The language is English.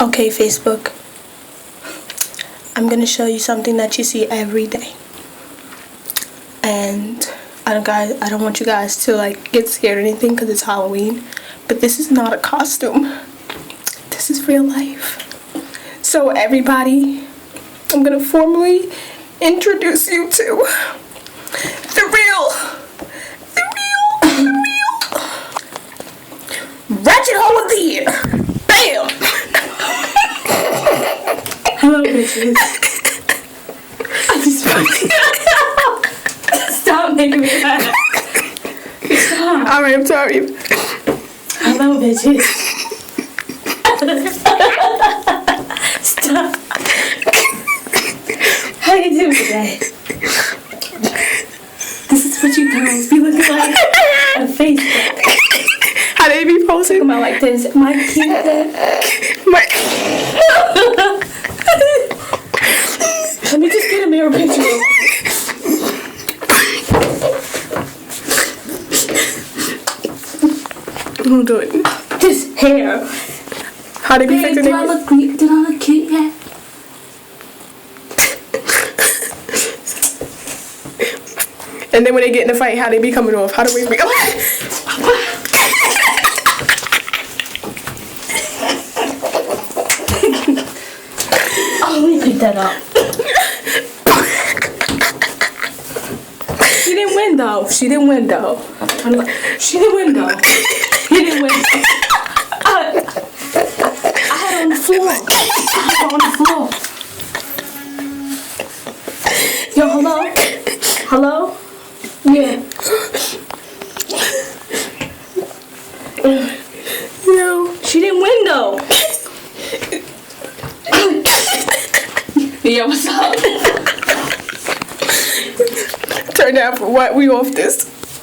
Okay, Facebook. I'm gonna show you something that you see every day. And I don't want you guys to like get scared or anything because it's Halloween. But this is not a costume. This is real life. So everybody, I'm gonna formally introduce you to the real Ratchet hole of the year. Bam! Hello, bitches. I just stop making me laugh. Stop. Alright, I'm sorry. Hello, bitches. Stop. How you doing today? This is what you girls be looking like on Facebook. How they be posting? Talking about like this. My cute Let me just get a mirror picture. Who do it? This hair. How they be Babe, fixing did I it? look cute yet? And then when they get in a fight, how they be coming off? How do we be? Oh, let me pick that up. She didn't win though. He didn't win. I had it on the floor. Yo, hello? Yeah. No. She didn't win though. Yeah, what's up? Turn down for what? We off this.